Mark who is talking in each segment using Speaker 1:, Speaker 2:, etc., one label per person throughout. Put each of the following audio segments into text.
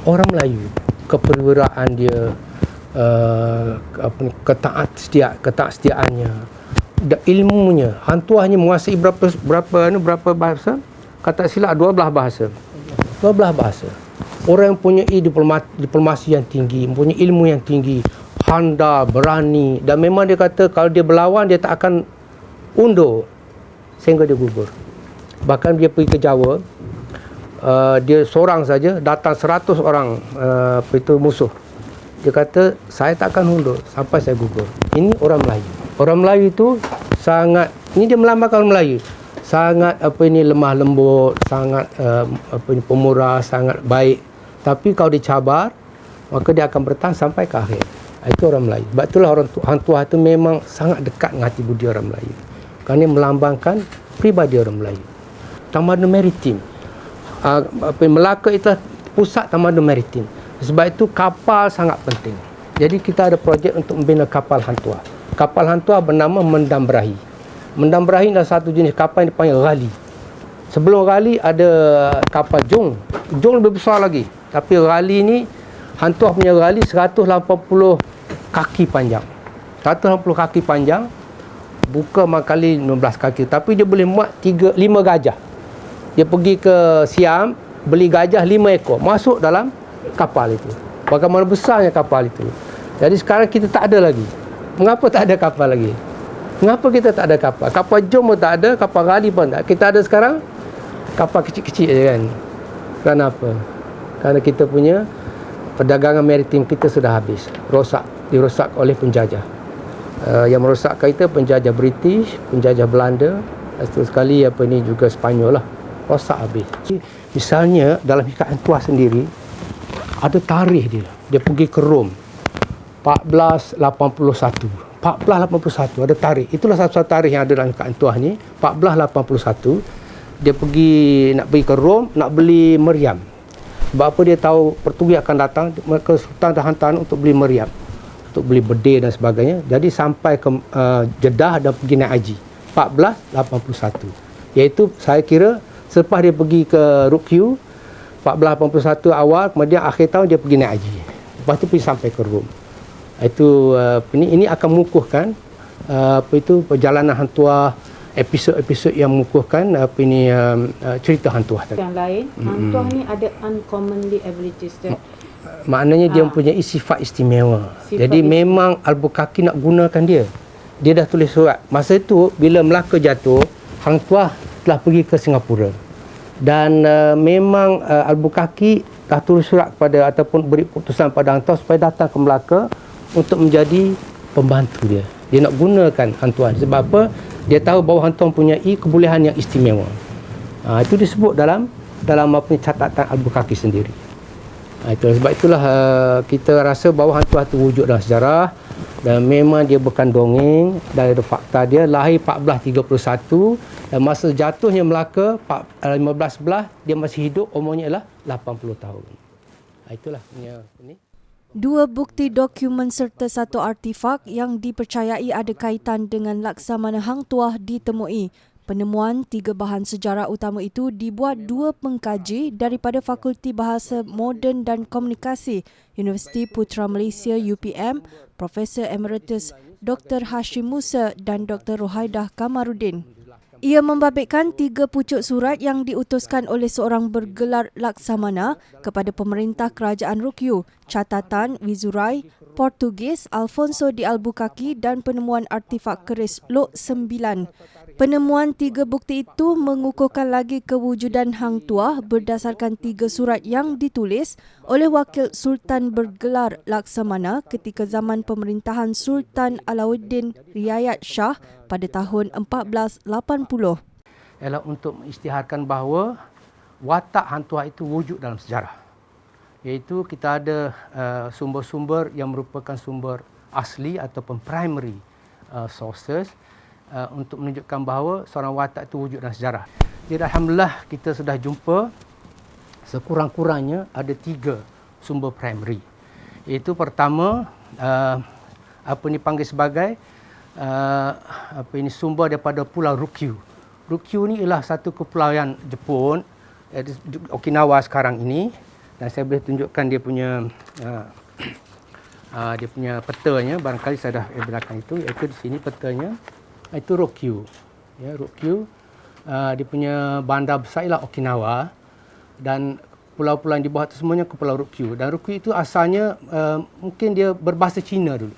Speaker 1: orang Melayu, keperwiraan dia, ketaksetiaannya, ilmunya, hantuahnya menguasai berapa bahasa? Kata silap 12 bahasa. 12 bahasa. Orang yang punya diplomasi yang tinggi, mempunyai ilmu yang tinggi, handal, berani, dan memang dia kata kalau dia berlawan dia tak akan undur sehingga dia gugur. Bahkan dia pergi ke Jawa, dia seorang saja datang 100 orang musuh. Dia kata saya tak akan undur sampai saya gugur. Ini orang Melayu. Orang Melayu itu sangat, ini dia melambangkan orang Melayu. Sangat lemah lembut, sangat pemurah, sangat baik. Tapi kalau dicabar, maka dia akan bertahan sampai ke akhir. Itu orang Melayu. Sebab itulah orang hantuah itu memang sangat dekat dengan hati budi orang Melayu. Kerana melambangkan pribadi orang Melayu. Tamadun maritim. Melaka itu pusat tamadun maritim. Sebab itu kapal sangat penting. Jadi kita ada projek untuk membina kapal hantuah. Kapal hantuah bernama Mendam Berahi. Mendam Berahi adalah satu jenis kapal yang dipanggil Ghali. Sebelum Ghali ada kapal Jong. Jong lebih besar lagi. Tapi Ghali ni, hantuah punya Ghali 180 kaki panjang. 180 kaki panjang, buka kali 16 kaki. Tapi dia boleh muat 5 gajah. Dia pergi ke Siam, beli gajah 5 ekor. Masuk dalam kapal itu. Bagaimana besarnya kapal itu. Jadi sekarang kita tak ada lagi. Mengapa tak ada kapal lagi? Mengapa kita tak ada kapal? Kapal Jom pun tak ada, kapal Ghali pun tak. Kita ada sekarang kapal kecil-kecil je kan. Kenapa? Kerana kita punya perdagangan maritim kita sudah habis. Dirosak oleh penjajah. Yang merosakkan kita penjajah British, penjajah Belanda, satu sekali juga Sepanyol lah. Rosak habis. Misalnya dalam hikayat hantuah sendiri ada tarikh dia. Dia pergi ke Rom 1481. 1481 ada tarikh. Itulah satu-satu tarikh yang ada dalam hikayat hantuah ni. 1481 dia nak pergi ke Rom nak beli meriam. Sebab apa dia tahu Portugis akan datang, maka Sultan dah hantar untuk beli meriam, untuk beli bedil dan sebagainya. Jadi sampai ke Jeddah dan pergi naik haji 1481. Iaitu saya kira selepas dia pergi ke Rukyu 1481 awal, kemudian akhir tahun dia pergi naik haji. Lepas tu pergi sampai ke Rom. Itu ini akan mengukuhkan perjalanan hantuah, episod-episod yang mengukuhkan cerita hantuah tadi.
Speaker 2: Yang lain, hantuah ni ada uncommonly abilities that
Speaker 1: maknanya dia mempunyai sifat istimewa. Jadi memang Albuquerque nak gunakan dia. Dia dah tulis surat. Masa itu bila Melaka jatuh, Hang Tuah telah pergi ke Singapura. Dan memang Albuquerque dah tulis surat kepada ataupun beri keputusan pada Hang Tuah supaya datang ke Melaka untuk menjadi pembantu dia. Dia nak gunakan Hang Tuah. Sebab apa? Dia tahu bahawa Hang Tuah mempunyai kebolehan yang istimewa. Itu disebut dalam catatan Albuquerque sendiri. Sebab itulah kita rasa bahawa Hang Tuah itu wujud dalam sejarah dan memang dia bukan dongeng. Dan ada fakta dia lahir 1431 dan masa jatuhnya Melaka 1511 dia masih hidup, umurnya ialah 80 tahun. Itulah punya ini.
Speaker 3: 2 bukti dokumen serta 1 artifak yang dipercayai ada kaitan dengan Laksamana Hang Tuah ditemui. Penemuan 3 bahan sejarah utama itu dibuat 2 pengkaji daripada Fakulti Bahasa Moden dan Komunikasi Universiti Putra Malaysia UPM, Profesor Emeritus Dr. Hashim Musa dan Dr. Rohaidah Kamarudin. Ia membabitkan 3 pucuk surat yang diutuskan oleh seorang bergelar Laksamana kepada pemerintah Kerajaan Rukyu, catatan Wizurai, Portugis Alfonso de Albuquerque dan penemuan artifak keris Lok 9. Penemuan 3 bukti itu mengukuhkan lagi kewujudan Hang Tuah berdasarkan 3 surat yang ditulis oleh wakil Sultan bergelar Laksamana ketika zaman pemerintahan Sultan Alauddin Riayat Shah pada tahun 1480.
Speaker 1: Ialah untuk mengisytiharkan bahawa watak Hang Tuah itu wujud dalam sejarah. Iaitu kita ada sumber-sumber yang merupakan sumber asli ataupun primary sources untuk menunjukkan bahawa seorang watak itu wujud dalam sejarah. Jadi alhamdulillah kita sudah jumpa sekurang-kurangnya ada 3 sumber primary. Iaitu pertama dipanggil sebagai sumber daripada Pulau Rukyu. Rukyu ni ialah satu kepulauan Jepun, Okinawa sekarang ini, Dan saya boleh tunjukkan dia punya petanya, barangkali saya dah belakang itu, iaitu di sini petanya, itu Ryukyu. Ya, Ryukyu. Dia punya bandar besar ialah Okinawa, dan pulau-pulau yang di bawah itu semuanya Kepulauan Ryukyu. Dan Ryukyu itu asalnya mungkin dia berbahasa Cina dulu.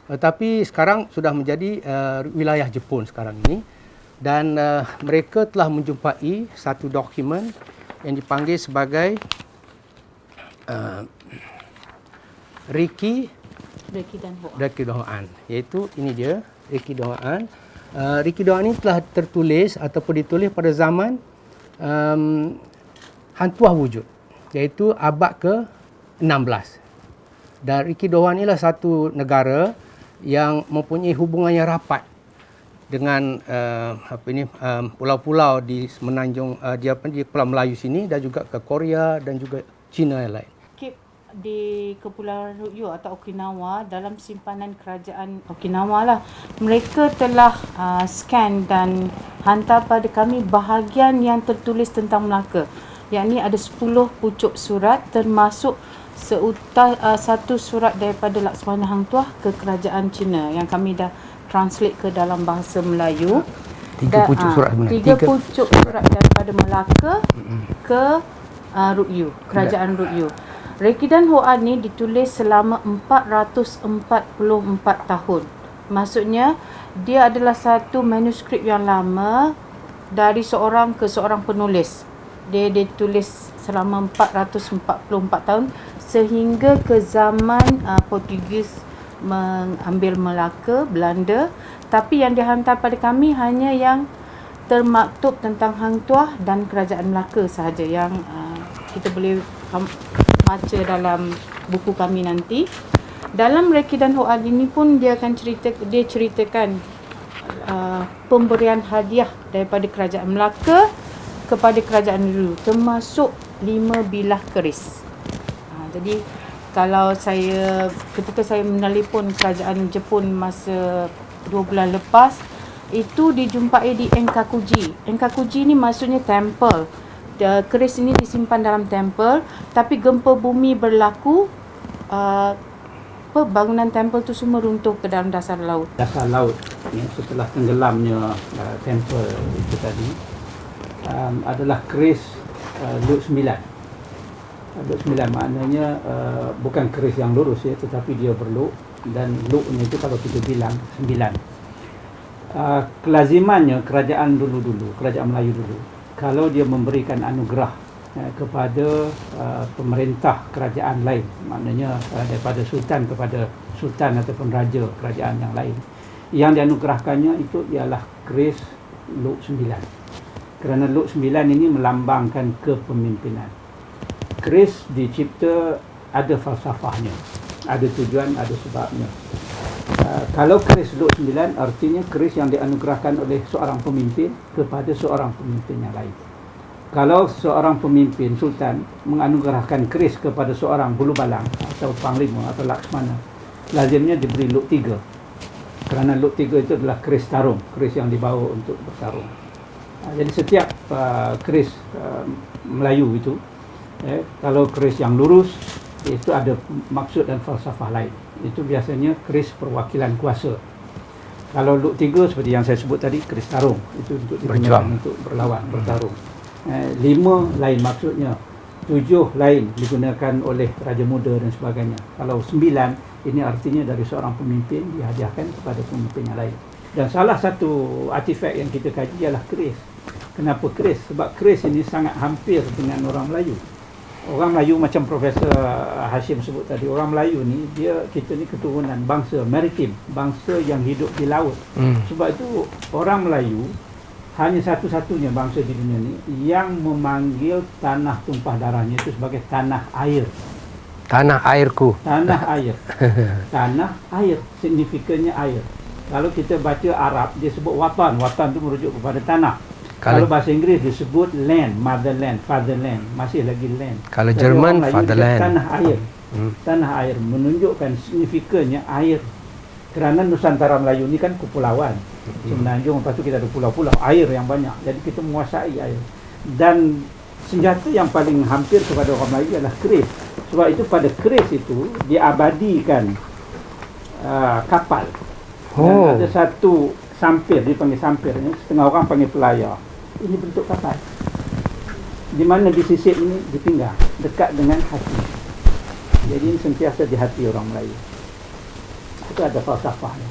Speaker 1: Tetapi sekarang sudah menjadi wilayah Jepun sekarang ini. Dan mereka telah menjumpai satu dokumen yang dipanggil sebagai Riki Dohoan, iaitu ini dia Riki Dohoan. Riki Dohoan ini telah tertulis ataupun ditulis pada zaman Hantuah Wujud, iaitu abad ke-16. Dan Riki Dohoan inilah satu negara yang mempunyai hubungan yang rapat dengan pulau-pulau di semenanjung di Pulau Melayu sini, dan juga ke Korea dan juga China yang lain.
Speaker 2: Di Kepulauan Ryukyu atau Okinawa, dalam simpanan kerajaan Okinawa lah, mereka telah scan dan hantar pada kami bahagian yang tertulis tentang Melaka, yakni ada 10 pucuk surat, termasuk satu surat daripada Laksamana Hang Tuah ke kerajaan China yang kami dah translate ke dalam bahasa Melayu.
Speaker 1: 3 pucuk surat sebenarnya.
Speaker 2: 3 pucuk surat daripada Melaka ke Ryukyu, kerajaan Ryukyu. Rekidan Hoa ni ditulis selama 444 tahun. Maksudnya dia adalah satu manuskrip yang lama dari seorang ke seorang penulis. Dia ditulis selama 444 tahun sehingga ke zaman Portugis mengambil Melaka, Belanda. Tapi yang dihantar pada kami hanya yang termaktub tentang Hang Tuah dan kerajaan Melaka sahaja, yang kita boleh baca dalam buku kami nanti. Dalam Rekidan Hoa ini pun dia ceritakan pemberian hadiah daripada kerajaan Melaka kepada kerajaan dulu, termasuk 5 bilah keris. Jadi kalau ketika saya menelpon kerajaan Jepun masa 2 bulan lepas, itu dijumpai di Enkakuji. Enkakuji ni maksudnya temple. Keris ini disimpan dalam tempel, tapi gempa bumi berlaku, bangunan tempel tu semua runtuh ke dalam dasar laut.
Speaker 4: Dasar laut ya, setelah tenggelamnya tempel itu tadi, adalah keris Luk 9. Luk 9 maknanya bukan keris yang lurus ya, tetapi dia berluk, dan luknya itu kalau kita bilang 9. Kelazimannya kerajaan dulu-dulu, kerajaan Melayu dulu, kalau dia memberikan anugerah kepada pemerintah kerajaan lain, maknanya daripada sultan kepada sultan ataupun raja kerajaan yang lain, yang dianugerahkannya itu ialah keris Luk 9. Kerana Luk 9 ini melambangkan kepemimpinan. Keris dicipta ada falsafahnya, ada tujuan, ada sebabnya. Kalau keris Luk 9 artinya keris yang dianugerahkan oleh seorang pemimpin kepada seorang pemimpin yang lain. Kalau seorang pemimpin sultan menganugerahkan keris kepada seorang bulu balang atau panglima atau laksmana, lazimnya diberi Luk 3. Kerana Luk 3 itu adalah keris tarung, keris yang dibawa untuk bertarung. Jadi setiap keris Melayu itu, kalau keris yang lurus, itu ada maksud dan falsafah lain. Itu biasanya keris perwakilan kuasa. Kalau Luk 3 seperti yang saya sebut tadi, keris tarung, itu untuk digunakan untuk berlawan, bertarung. 5 lain maksudnya, 7 lain digunakan oleh Raja Muda dan sebagainya. Kalau 9 ini artinya dari seorang pemimpin dihadiahkan kepada pemimpin yang lain. Dan salah satu artifak yang kita kaji ialah keris. Kenapa keris? Sebab keris ini sangat hampir dengan orang Melayu. Orang Melayu macam Profesor Hashim sebut tadi, orang Melayu ni kita ni keturunan bangsa maritim, bangsa yang hidup di laut. Sebab itu orang Melayu hanya satu-satunya bangsa di dunia ni yang memanggil tanah tumpah darahnya itu sebagai tanah air.
Speaker 1: Tanah airku.
Speaker 4: Tanah air. Tanah air signifikannya air. Kalau kita baca Arab dia sebut watan, watan itu merujuk kepada tanah. Kalau bahasa Inggeris disebut land, motherland, fatherland, masih lagi land.
Speaker 1: Kalau Jerman fatherland.
Speaker 4: Tanah air. Tanah air menunjukkan signifikannya air. Kerana Nusantara Melayu ni kan kepulauan. Semenanjung, lepas tu kita ada pulau-pulau, air yang banyak. Jadi kita menguasai air. Dan senjata yang paling hampir kepada orang Melayu adalah keris. Sebab itu pada keris itu diabadikan kapal. Dan ada satu sampir, dia panggil sampir, setengah orang panggil pelayar. Ini bentuk kapal. Di mana disisip ini di pinggang, dekat dengan hati. Jadi ini sentiasa di hati orang Melayu. Itu ada falsafahnya.